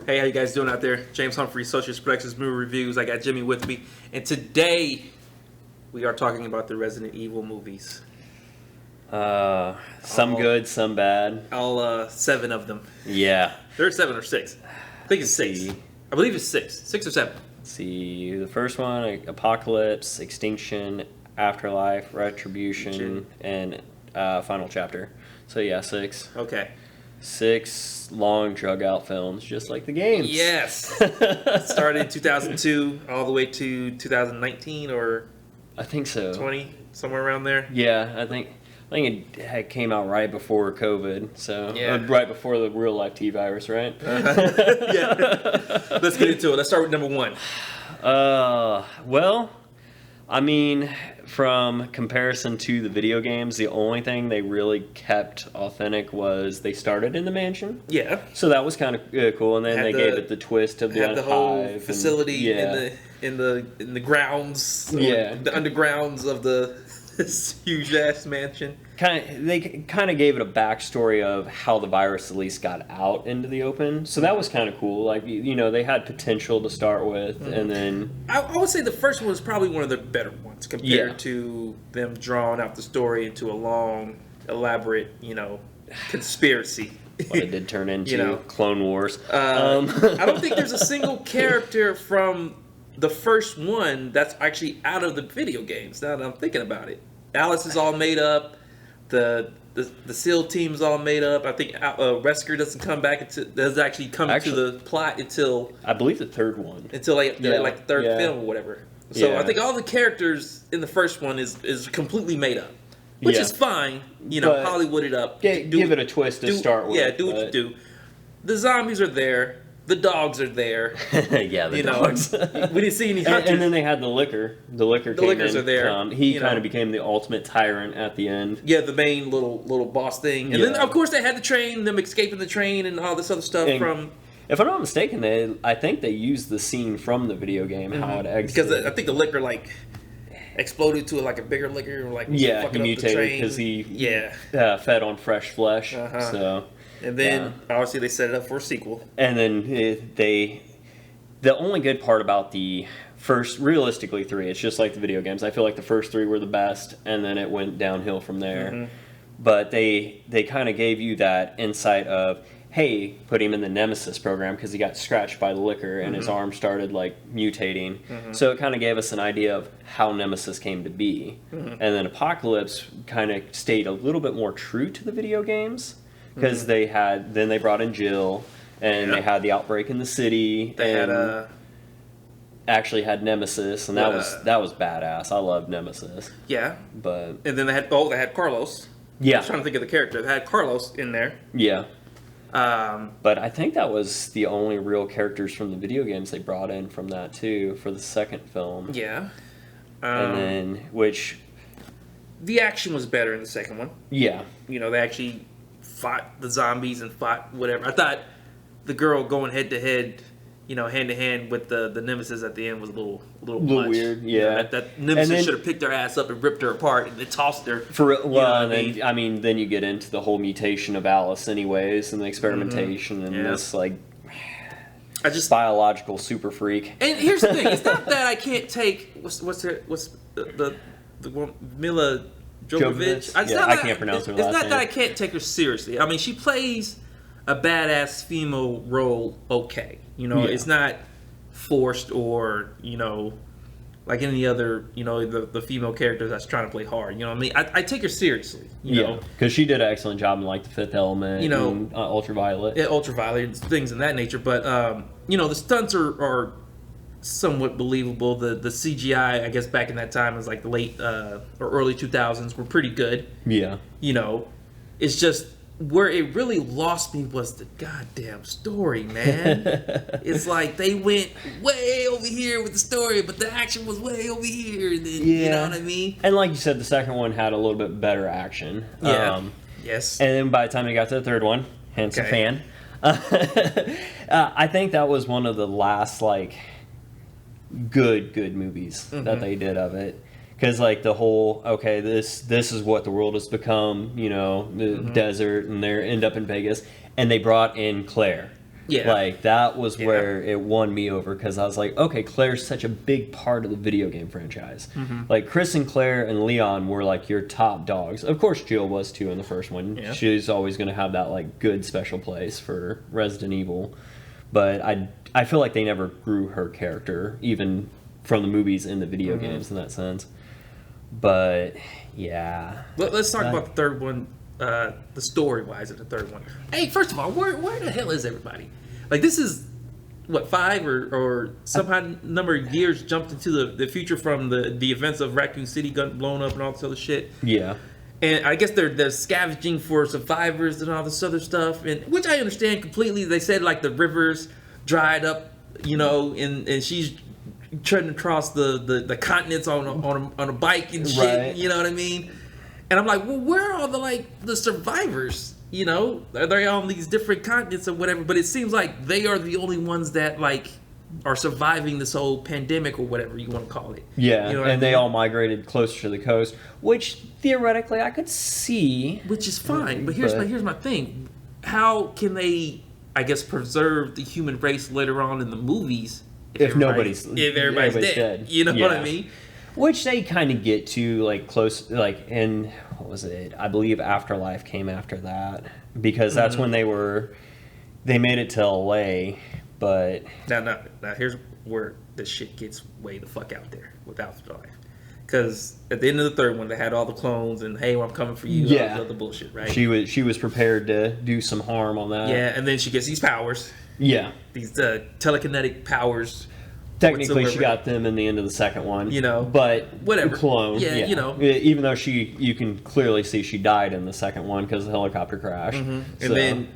Hey, how you guys doing out there? James Humphrey, Socius Productions Movie Reviews. I got Jimmy with me, and today we are talking about the Resident Evil movies. Some good, some bad. All 7 of them. Yeah. There are 7 or 6. I think it's 6. I believe it's 6. 6 or 7. Let's see, the first one, Apocalypse, Extinction, Afterlife, Retribution, and Final Chapter. So yeah, 6. Okay. 6 long drug-out films, just like the games. Yes. Started in 2002 all the way to 2019 or I think so. 20, somewhere around there. Yeah, I think it came out right before COVID, so Yeah. right before the real-life T-virus, right? Yeah. Let's get into it. Let's start with number 1. Well, I mean, from comparison to the video games, the only thing they really kept authentic was they started in the mansion. Yeah. So that was kind of cool, and then Had they the- gave it the twist of the Have the whole hive facility and, in the grounds, or Yeah. the undergrounds of this huge ass mansion. they kind of gave it a backstory of how the virus at least got out into the open. So that was kind of cool. Like, you know, they had potential to start with, and then I would say the first one was probably one of the better ones compared to them drawing out the story into a long, elaborate, conspiracy. what it did turn into know. Clone Wars. I don't think there's a single character from the first one that's actually out of the video games. Now that I'm thinking about it, Alice is all made up. The SEAL team's all made up. I think Wesker doesn't come back doesn't actually come into the plot until I believe the third one. the third film or whatever. So Yeah. I think all the characters in the first one is completely made up, which Yeah. is fine. But Hollywood it up. Give it a twist to start with. Yeah, do what you do. The zombies are there. The dogs are there. Yeah, the dogs. We didn't see any hunters. And then they had the liquor. The liquors are there, He kind of became the ultimate tyrant at the end. Yeah, the main little boss thing. And then, of course, they had the train, them escaping the train and all this other stuff And if I'm not mistaken, I think they used the scene from the video game, how it exited. Because I think the liquor, exploded to, a bigger liquor. He fucking up the mutated train. because he Yeah. fed on fresh flesh. Uh-huh. So, And then, obviously, they set it up for a sequel. and then the only good part about the first, realistically 3, it's just like the video games. I feel like the first 3 were the best, and then it went downhill from there. Mm-hmm. But they kind of gave you that insight of, hey, put him in the Nemesis program because he got scratched by the liquor and his arm started mutating. So it kind of gave us an idea of how Nemesis came to be. And then Apocalypse kind of stayed a little bit more true to the video games because they brought in Jill and they had the outbreak in the city. They and actually had Nemesis, and that was badass. I loved Nemesis. Yeah. But And then they had Carlos. yeah, I was trying to think of the character. They had Carlos in there. yeah. But I think that was the only real characters from the video games they brought in from that too for the second film. Yeah. And then The action was better in the second one. yeah, They actually fought the zombies and fought whatever. I thought the girl going head to head, hand to hand with the Nemesis at the end was a little much. weird. Yeah, That Nemesis then- should have picked her ass up and ripped her apart and then tossed her. for know what well, I and then mean? I mean, then you get into the whole mutation of Alice, anyways, and the experimentation and Yeah. this I just biological super freak. and here's the thing: it's not that I can't take what's the one, Mila Jovovich. Yeah, I can't pronounce her It's last not name. that I can't take her seriously. I mean, she plays a badass female role. Okay, Yeah. it's not forced or like any other the female character that's trying to play hard. You know what I mean? I take her seriously. You know, because she did an excellent job in The Fifth Element, and, Ultraviolet. yeah, ultraviolet things in that nature. But the stunts are somewhat believable. The CGI, I guess, back in that time was like the late or early 2000s were pretty good. Yeah, It's just where it really lost me was the goddamn story, man. It's like they went way over here with the story, but the action was way over here. And then, you know what I mean? And like you said, the second one had a little bit better action. Yeah. Yes. And then by the time they got to the third one, hence a Okay. fan. I think that was one of the last good movies that they did of it. Because the whole this is what the world has become, the desert, and they end up in Vegas, and they brought in Claire, Yeah. Like, that was where it won me over, because I was like, okay, Claire's such a big part of the video game franchise. Like, Chris and Claire and Leon were, like, your top dogs. Of course, Jill was, too, in the first one. Yeah. She's always going to have that, like, good special place for Resident Evil. But I feel like they never grew her character, even from the movies and the video games in that sense. But, yeah. Let's talk about the third one. The story wise of the third one. Hey, first of all, where the hell is everybody? Like, this is what, 5 or somehow number of years jumped into the future from the events of Raccoon City gun blown up and all this other shit. Yeah. And I guess they're scavenging for survivors and all this other stuff, and which I understand completely. They said like the rivers dried up, you know, and she's treading across the continents on a bike and shit. Right. You know what I mean? And I'm like, well, where are the survivors? You know, they're on these different continents or whatever. But it seems like they are the only ones that like are surviving this whole pandemic or whatever you want to call it. Yeah, you know what and I they mean? all migrated closer to the coast, which theoretically I could see. Which is fine, but here's my thing: how can they, I guess, preserve the human race later on in the movies if everybody's dead? You know what I mean? Which they kind of get to, like, close, like, in, what was it? I believe Afterlife came after that, because that's when they made it to LA, but... Now, here's where this shit gets way the fuck out there with Afterlife. Because at the end of the third one, they had all the clones and, hey, I'm coming for you, yeah, all the other bullshit, right? She was prepared to do some harm on that. Yeah, and then she gets these powers. Yeah. These telekinetic powers. Technically, she got them in the end of the second one, you know, but whatever. Clone, yeah, you know, even though you can clearly see she died in the second one because of the helicopter crash. So. And then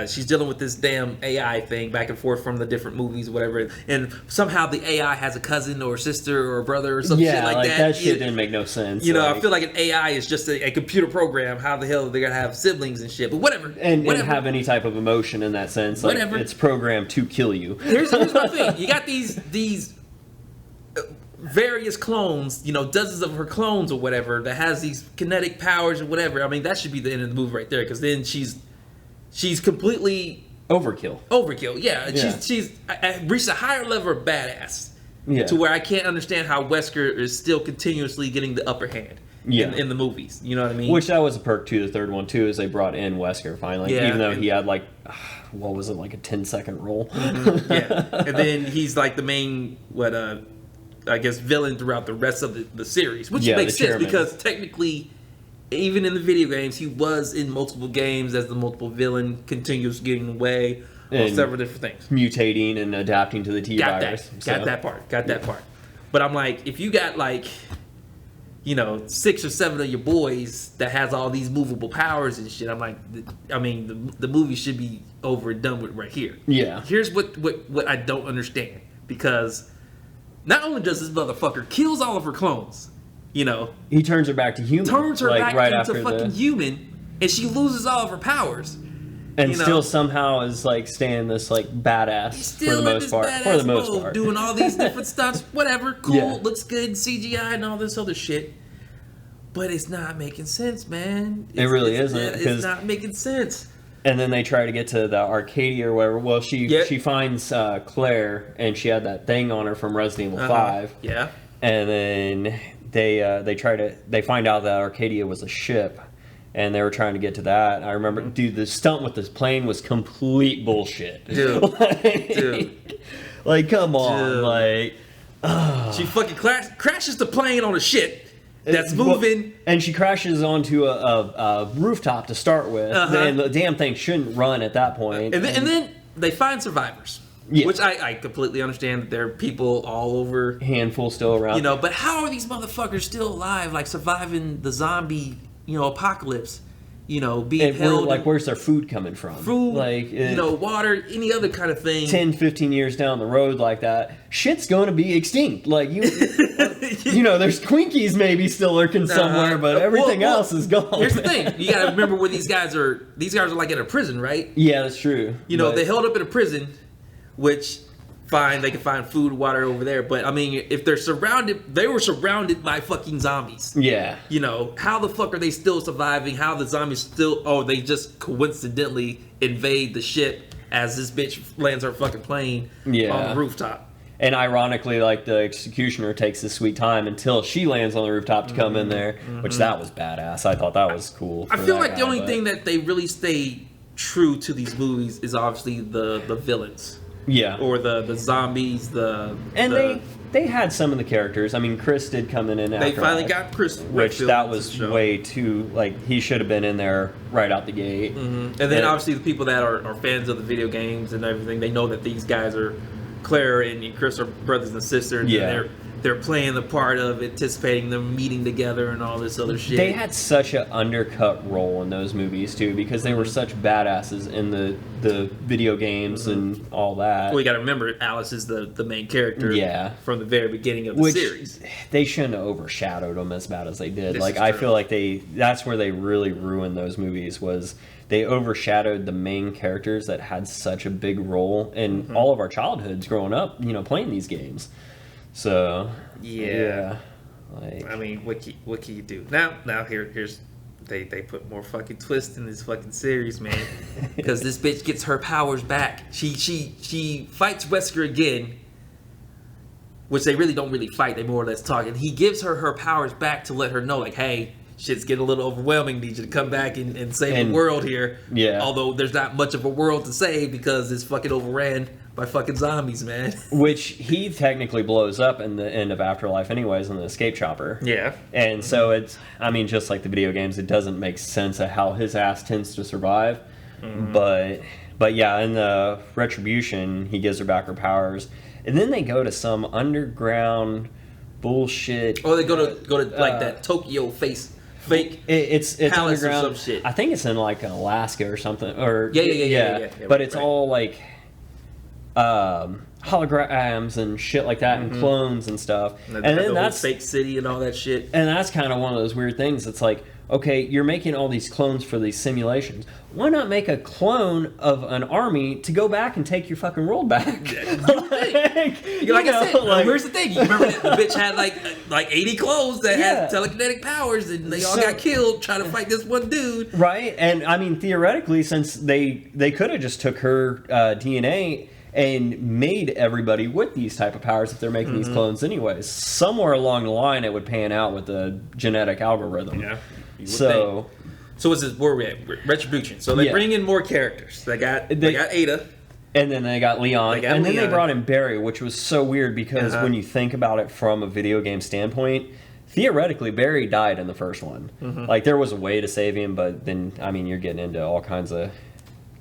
she's dealing with this damn AI thing back and forth from the different movies, whatever. And somehow the AI has a cousin or a sister or a brother or some shit like that. That shit didn't make no sense. You know, I feel like an AI is just a computer program. How the hell are they gonna have siblings and shit? But whatever. And have any type of emotion in that sense. Like, whatever. It's programmed to kill you. Here's my thing. You got these various clones, you know, dozens of her clones or whatever that has these kinetic powers or whatever. I mean, that should be the end of the movie right there, because then she's completely overkill. Yeah, she's reached a higher level of badass. Yeah. To where I can't understand how Wesker is still continuously getting the upper hand. Yeah. In the movies, you know what I mean? Which that was a perk to the third one too, is they brought in Wesker finally, even though he had like, what was it, like a 10-second role? Yeah, and then he's like the main I guess villain throughout the rest of the series, which makes sense because technically, even in the video games, he was in multiple games as the multiple villain, continues getting away on several different things, mutating and adapting to the T-virus. Got that part. But I'm like, if you got like, you know, 6 or 7 of your boys that has all these movable powers and shit, I'm like, I mean, the movie should be over and done with right here. Yeah. Here's what I don't understand, because not only does this motherfucker kills all of her clones, you know, he turns her back to human. Turns her like, back right into fucking human, and she loses all of her powers. And you know, still somehow is like staying this like badass for the most part. For the most part, doing all these different stunts, whatever, cool, looks good, CGI and all this other shit. But it's not making sense, man. It really isn't. It's not making sense. And then they try to get to the Arcadia or whatever. Well, she finds Claire, and she had that thing on her from Resident Evil 5. Yeah. And then they find out that Arcadia was a ship, and they were trying to get to that. I remember, dude, the stunt with this plane was complete bullshit. Dude. Like, come on, like. She fucking crashes the plane on a ship that's moving, and she crashes onto a rooftop to start with, and the damn thing shouldn't run at that point. And then they find survivors, which I completely understand that there are people all over, handful still around, you know. But how are these motherfuckers still alive, like surviving the zombie, you know, apocalypse? You know, being held. Where's their food coming from? Food, like, you know, water, any other kind of thing. 10, 15 years down the road like that, shit's going to be extinct. Like, you know, there's Twinkies maybe still lurking somewhere, but everything else is gone. Here's the thing. You got to remember where these guys are. These guys are like in a prison, right? Yeah, that's true. You know, they held up in a prison, which... Fine, they can find food, water over there, but I mean, if they were surrounded by fucking zombies. Yeah. You know, how the fuck are they still surviving? How the zombies they just coincidentally invade the ship as this bitch lands her fucking plane Yeah. on the rooftop. And ironically, like, the executioner takes this sweet time until she lands on the rooftop to come in there, which that was badass. I thought that was cool. I for feel that like guy, the only but- thing that they really stay true to these movies is obviously the villains. Yeah. Or the zombies, And the, they had some of the characters. I mean, Chris did come in they after finally that, got Chris which Redfield that into the was show. way too, like, he should have been in there right out the gate. And then obviously the people that are fans of the video games and everything, they know that these guys are Claire and Chris are brothers and sisters. Yeah. And they're playing the part of anticipating them meeting together and all this other shit. They had such an undercut role in those movies too, because they were such badasses in the video games and all that. Well, you got to remember, Alice is the main character. Yeah. From the very beginning of the Which series. they shouldn't have overshadowed them as bad as they did. This Like, is I true. feel like that's where they really ruined those movies, was they overshadowed the main characters that had such a big role in all of our childhoods growing up, playing these games. So Yeah. like, I mean, what can you do now? Here's they put more fucking twist in this fucking series, man. Because this bitch gets her powers back. She fights Wesker again, which they really don't really fight. They more or less talk, and he gives her powers back to let her know, like, hey, shit's getting a little overwhelming. Need you to come back and save And- the world here. Yeah. Although there's not much of a world to save because it's fucking overran by fucking zombies, man. which he technically blows up in the end of Afterlife anyways in the escape chopper. Yeah. And so it's, I mean, just like the video games, it doesn't make sense of how his ass tends to survive. But yeah, in the Retribution, he gives her back her powers. And then they go to some underground bullshit. Or they go to like that Tokyo fake. It's palace or underground. some shit. I think it's in like Alaska or something. Or Yeah, But it's right. all like holograms and shit like that, and clones and stuff. And And then then the that's whole fake city and all that shit. and that's kind of one of those weird things. It's like, okay, you're making all these clones for these simulations. Why not make a clone of an army to go back and take your fucking world back? Like I said, here's the thing. You remember that the bitch had like 80 clones that had Yeah. telekinetic powers, and they all So- got killed trying to fight this one dude. Right, and I mean, theoretically, since they could have just took her DNA and made everybody with these type of powers if they're making these clones anyways. Somewhere along the line, it would pan out with the genetic algorithm. Yeah. You would So think. So what's this? Where we at? Retribution. So they Yeah. bring in more characters. They got Ada. and then they got Leon, They got and then they Leon. brought in Barry, which was so weird because when you think about it from a video game standpoint, theoretically Barry died in the first one. Like, there was a way to save him, but then I mean, you're getting into all kinds of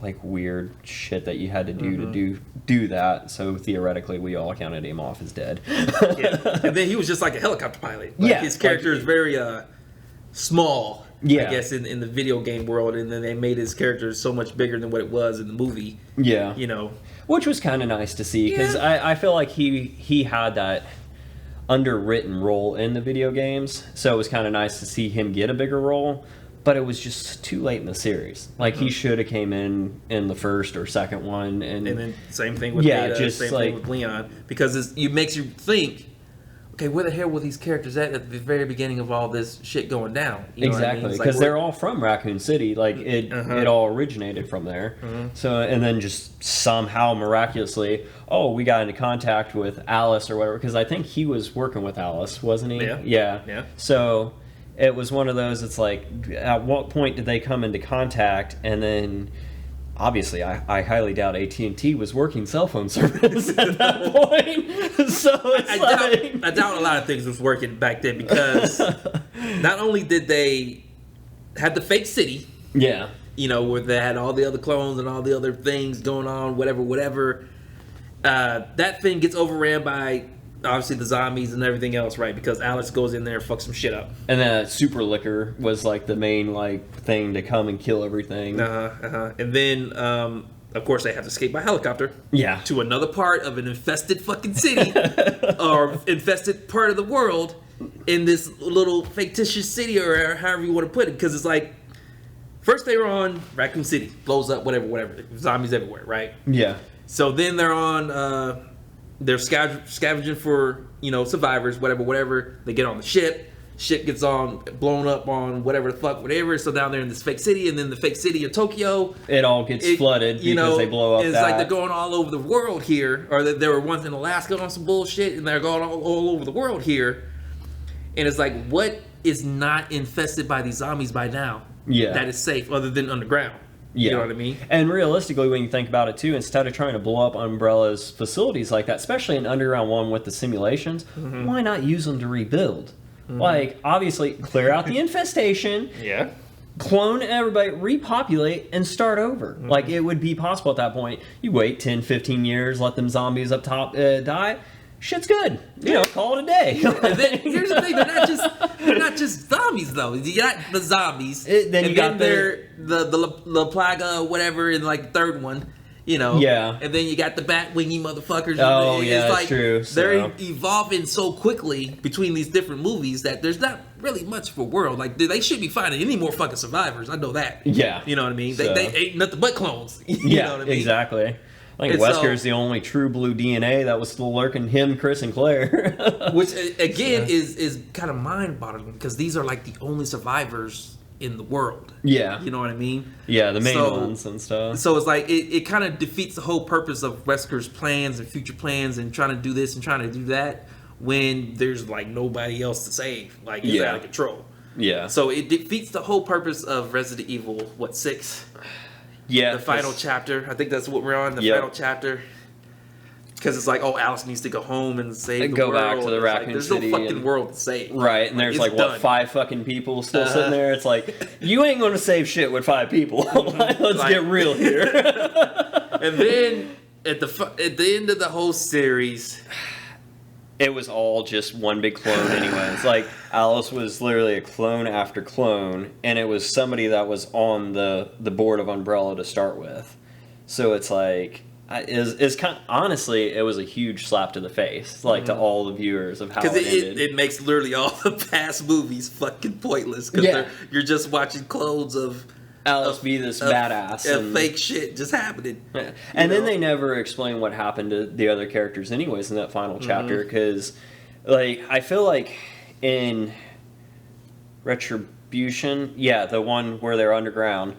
like weird shit that you had to do to do that. So theoretically, we all counted him off as dead. Yeah. And then he was just like a helicopter pilot. Like, Yeah, his character like- is very small. Yeah. I guess in the video game world, and then they made his character so much bigger than what it was in the movie. Yeah. You know. Which was kind of nice to see because Yeah. I feel like he had that underwritten role in the video games, so it was kind of nice to see him get a bigger role. But it was just too late in the series. Like, he should have came in the first or second one, and And then same thing with Yeah, Ada, just same like- thing with Leon, because it makes you think, okay, where the hell were these characters at the very beginning of all this shit going down? You know what I mean? exactly It's because like, they're all from Raccoon City. Like, it all originated from there. So, and then just somehow miraculously, we got into contact with Alice or whatever, because I think he was working with Alice, wasn't he? Yeah. So it was one of those. It's like, at what point did they come into contact? And then, obviously, I highly doubt AT&T was working cell phone service at that point. So it's I doubt a lot of things was working back then, because not only did they have the fake city, yeah, you know, where they had all the other clones and all the other things going on, whatever. That thing gets overran by obviously the zombies and everything else, right? Because Alice goes in there and fucks some shit up. and then super liquor was like the main thing to come and kill everything. And then, of course, they have to escape by helicopter. Yeah. To another part of an infested fucking city, or infested part of the world, in this little fictitious city, or however you want to put it. Because it's like, first they were on Raccoon City, blows up, whatever, zombies everywhere, right? Yeah. So then they're on, they're scavenging for, survivors, whatever. They get on the ship. shit gets on blown up on whatever the fuck, whatever. So down there in this fake city, and then the fake city of Tokyo, it all gets flooded because they blow up. It's that. like they're going all over the world here, or there were ones in Alaska on some bullshit, and they're going all over the world here. And it's like, what is not infested by these zombies by now? Yeah, that is safe, other than underground. Yeah. You know what I mean? And realistically, when you think about it too, instead of trying to blow up Umbrella's facilities like that, especially an underground one with the simulations, why not use them to rebuild? Like, obviously, clear out the infestation. Yeah. Clone everybody, repopulate, and start over. Like, it would be possible at that point. You wait 10, 15 years, let them zombies up top die. Shit's good. You know, call it a day. And then, here's the thing: they're not just zombies though. You got the zombies, then you got the La Plaga, whatever, in like the third one. You know, yeah. And then you got the Batwingy motherfuckers. Oh, it's yeah, like, true. They're evolving so quickly between these different movies that there's not really much of a world. Like, they should be finding any more fucking survivors. I know that. Yeah. You know what I mean? So. They ain't nothing but clones. You Yeah, know what I mean? exactly. I think And Wesker's the only true blue DNA that was still lurking. Him, Chris, and Claire. Which again is kind of mind-boggling because these are like the only survivors in the world. Yeah. You know what I mean? Yeah, the main ones and stuff. So it's like it kind of defeats the whole purpose of Wesker's plans and future plans and trying to do this and trying to do that when there's like nobody else to save. Like, it's out of control. Yeah. So it defeats the whole purpose of Resident Evil 6? Yeah. The final chapter. I think that's what we're on, the final chapter. Because it's like, oh, Alice needs to go home and save the go world. back to the Raccoon There's City no fucking world to save. Right, and there's like done. 5 fucking people still sitting there. It's like, you ain't going to save shit with 5 people. Let's get real here. And then at the end of the whole series, it was all just one big clone anyways. Like, Alice was literally a clone after clone, and it was somebody that was on the board of Umbrella to start with. So it's like, is kind of, honestly, it was a huge slap to the face, like, to all the viewers of how it ended. It makes literally all the past movies fucking pointless because you're just watching clones of Alice be this badass and fake shit just happening. Yeah. And then they never explain what happened to the other characters anyways in that final chapter, because like, I feel like in Retribution, the one where they're underground,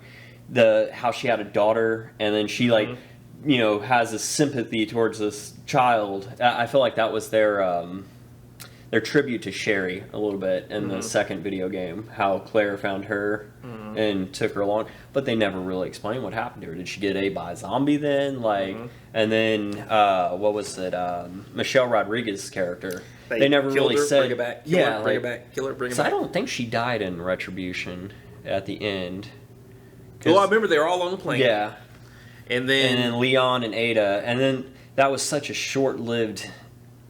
how she had a daughter and then she like you know, has a sympathy towards this child. I feel like that was their tribute to Sherry a little bit in the second video game, how Claire found her and took her along, but they never really explained what happened to her. Did she get ate by a zombie then? Like, and then what was it? Michelle Rodriguez's character. They never really said. Bring her back. Bring her back. Kill her. Bring her back. I don't think she died in Retribution at the end. Well, I remember they were all on the plane. Yeah. And then Leon and Ada, and then that was such a short-lived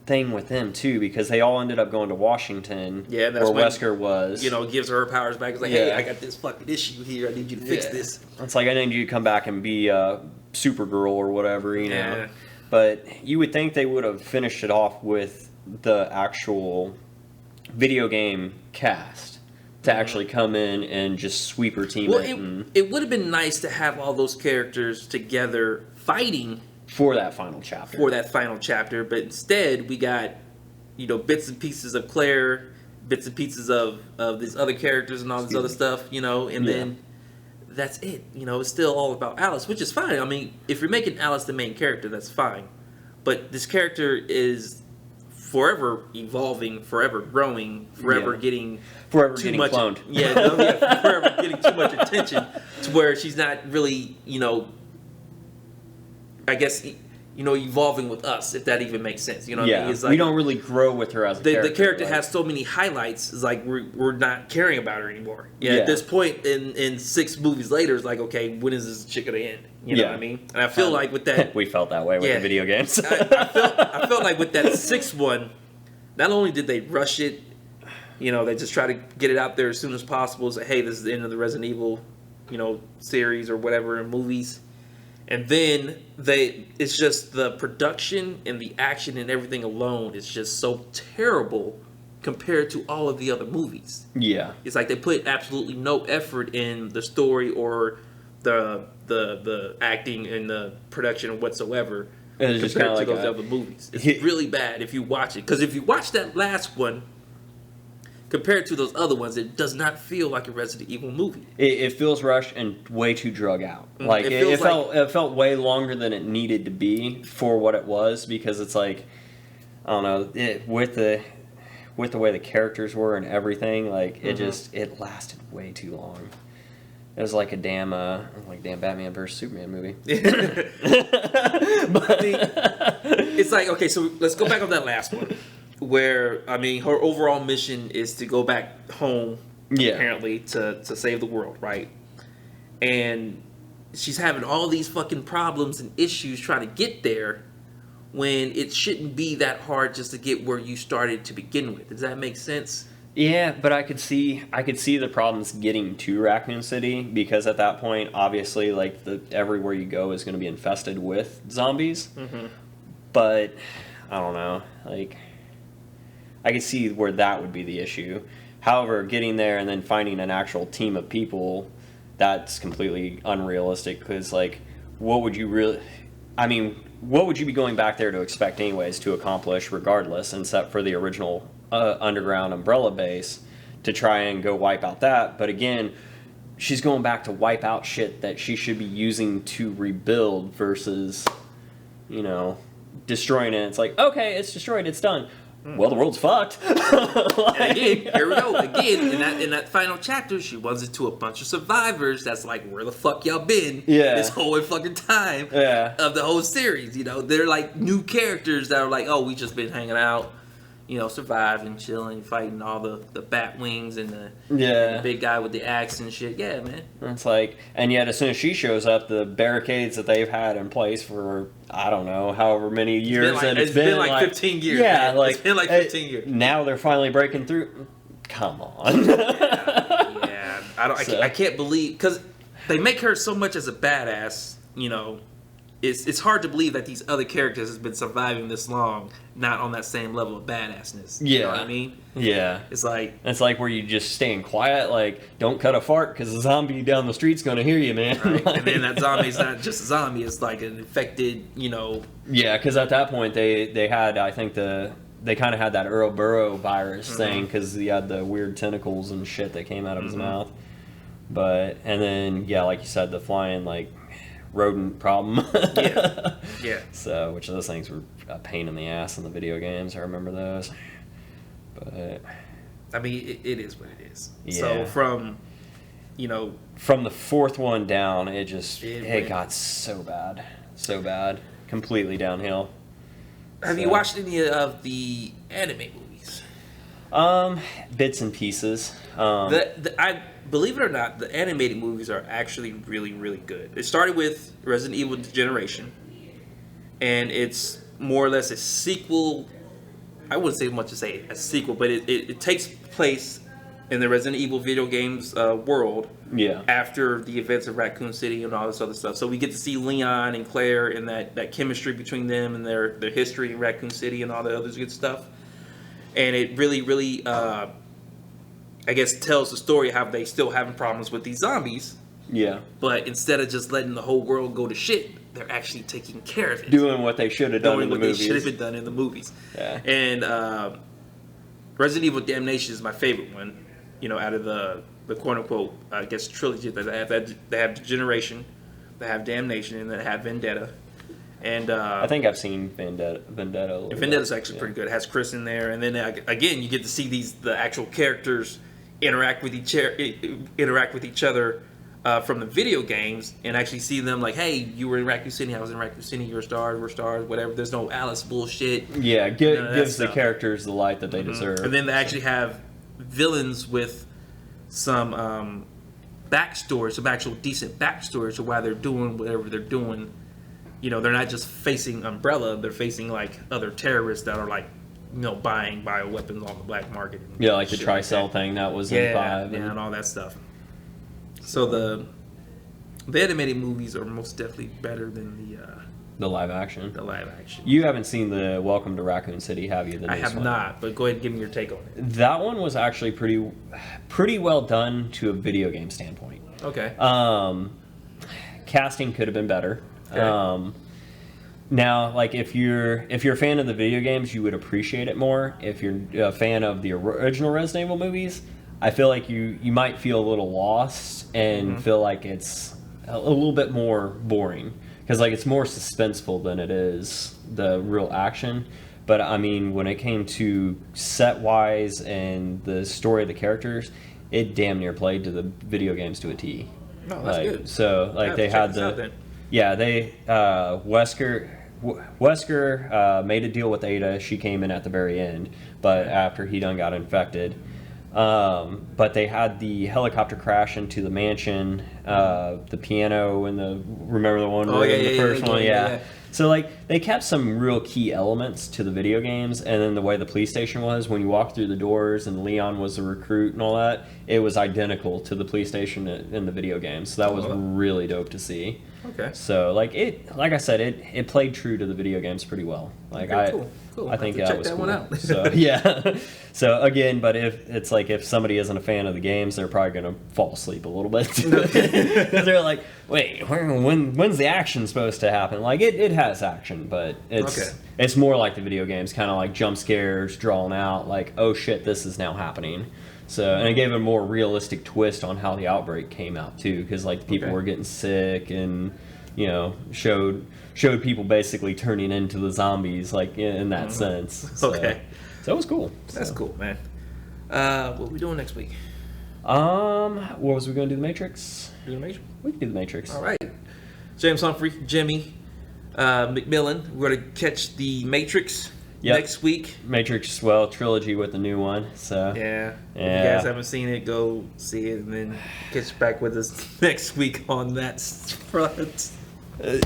thing with them too, because they all ended up going to Washington, that's where when, Wesker was. You know, gives her powers back. It's like, hey, I got this fucking issue here. I need you to fix this. It's like, I need you to come back and be Supergirl or whatever, you know. But you would think they would have finished it off with the actual video game cast to actually come in and just sweep her team it would have been nice to have all those characters together fighting for that final chapter. But instead, we got, you know, bits and pieces of Claire, bits and pieces of these other characters and all this other stuff, you know, and then that's it. You know, it's still all about Alice, which is fine. I mean, if you're making Alice the main character, that's fine. But this character is forever evolving, forever growing, forever getting cloned. Forever getting too much attention to where she's not really, you know, I guess, you know, evolving with us, if that even makes sense. You know what I mean? It's like, we don't really grow with her as a character. The character has so many highlights, it's like we're not caring about her anymore. At this point, in 6 movies later, it's like, okay, when is this shit gonna end? You know what I mean? And I feel like with that... we felt that way with the video games. I felt like with that 6th one, not only did they rush it, you know, they just try to get it out there as soon as possible, say, hey, this is the end of the Resident Evil, you know, series or whatever, in movies. And then it's just the production and the action and everything alone is just so terrible compared to all of the other movies. Yeah. It's like they put absolutely no effort in the story or the acting and the production whatsoever compared to those other movies. It's really bad if you watch it. Because if you watch that last one, compared to those other ones, it does not feel like a Resident Evil movie. It feels rushed and way too drug out. Like it felt way longer than it needed to be for what it was, because it's like, I don't know, with the way the characters were and everything, like it lasted way too long. It was like a damn Batman vs Superman movie. It's like, okay, so let's go back on that last one, where I mean, her overall mission is to go back home, apparently to save the world, right? And she's having all these fucking problems and issues trying to get there, when it shouldn't be that hard just to get where you started to begin with. Does that make sense? Yeah, but I could see the problems getting to Raccoon City, because at that point, obviously, like everywhere you go is going to be infested with zombies. Mm-hmm. But I don't know, like I could see where that would be the issue. However, getting there and then finding an actual team of people, that's completely unrealistic, because like, what would you really? I mean, what would you be going back there to expect anyways to accomplish regardless, except for the original underground Umbrella base, to try and go wipe out that? But again, she's going back to wipe out shit that she should be using to rebuild versus, you know, destroying it. It's like, okay, it's destroyed, it's done. Well, the world's fucked. Like, and again, here we go. Again, in that final chapter, she runs into a bunch of survivors that's like, where the fuck y'all been this whole fucking time of the whole series? You know, they're like new characters that are like, oh, we just been hanging out, you know, surviving, chilling, fighting all the bat wings and the big guy with the axe and shit. Yeah, man. It's like, and yet as soon as she shows up, the barricades that they've had in place for, I don't know, however many years. It's been like 15 years. Yeah, man. It's been like 15 years. Now they're finally breaking through. Come on. Yeah. I can't believe, because they make her so much as a badass, you know. It's hard to believe that these other characters has been surviving this long, not on that same level of badassness. You know what I mean? Yeah. It's like where you just staying quiet, like, don't cut a fart because the zombie down the street's going to hear you, man. Right. Like, and then that zombie's not just a zombie, it's like an infected, you know. Yeah, because at that point they had, I think they kind of had that Ouroboros virus thing, because he had the weird tentacles and shit that came out of his mouth. But, and then, yeah, like you said, the flying, like, rodent problem. Yeah. So, which of those things were a pain in the ass in the video games. I remember those. But I mean, it is what it is. Yeah. So from, you know, from the fourth one down, it got so bad, completely downhill. Have you watched any of the anime movies? Bits and pieces. I believe it or not, the animated movies are actually really, really good. It started with Resident Evil Generation, and it's more or less a sequel. I wouldn't say much to say a sequel, but it takes place in the Resident Evil video games world. Yeah. After the events of Raccoon City and all this other stuff, so we get to see Leon and Claire and that chemistry between them and their history in Raccoon City and all the other good stuff. And it really, really, I guess, tells the story of how they still having problems with these zombies. Yeah. But instead of just letting the whole world go to shit, they're actually taking care of it. Doing what they should have done in the movies. They should have been done in the movies. Yeah. And Resident Evil Damnation is my favorite one. You know, out of the quote unquote, I guess, trilogy that they have. They have Generation, they have Damnation, and they have Vendetta. And I think I've seen Vendetta. Vendetta's actually pretty good. It has Chris in there, and then again, you get to see the actual characters interact with each other from the video games, and actually see them like, hey, you were in Raccoon City, I was in Raccoon City, you're stars, we're stars, whatever. There's no Alice bullshit. Yeah, gives the characters the light that they deserve. And then they actually have villains with some backstory, some actual decent backstory to why they're doing whatever they're doing. You know, they're not just facing Umbrella, they're facing like other terrorists that are like, you know, buying bioweapons on the black market. Yeah, like the Tricell thing that was in 5. Yeah, and all that stuff. So the animated movies are most definitely better than the live action. The live action. You haven't seen the Welcome to Raccoon City, have you? I have not, but go ahead and give me your take on it. That one was actually pretty well done to a video game standpoint. Okay. Casting could have been better. Okay. Now, like if you're a fan of the video games, you would appreciate it more. If you're a fan of the original Resident Evil movies, I feel like you might feel a little lost and feel like it's a little bit more boring because like it's more suspenseful than it is the real action. But I mean, when it came to set wise and the story of the characters, it damn near played to the video games to a T. Oh, that's good. So like they had Wesker made a deal with Ada. She came in at the very end, but after he done got infected. But they had the helicopter crash into the mansion, the piano and remember the one in the first one? Yeah. So like they kept some real key elements to the video games, and then the way the police station was when you walked through the doors and Leon was a recruit and all that, it was identical to the police station in the video games. So that was really dope to see. Okay. So like I said, it played true to the video games pretty well. Like cool. I think check was that cool. one out. So yeah. So again, but if somebody isn't a fan of the games, they're probably gonna fall asleep a little bit because they're like, wait, when's the action supposed to happen? Like it has action, but it's more like the video games, kind of like jump scares, drawn out, like oh shit, this is now happening. So and it gave a more realistic twist on how the outbreak came out too, because like people were getting sick and showed people basically turning into the zombies like in that sense. So it was cool. That's cool, man. What are we doing next week? What was we going to do? The Matrix? Do the Matrix? We can do the Matrix. All right. James Humphrey, Jimmy, McMillan. We're going to catch the Matrix next week. Matrix, trilogy with the new one. So yeah. If you guys haven't seen it, go see it and then catch back with us next week on that front.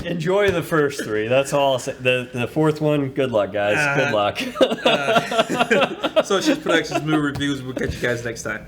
Enjoy the first three. That's all I'll say. The fourth one, good luck, guys. Good luck. Social Productions Movie Reviews. We'll catch you guys next time.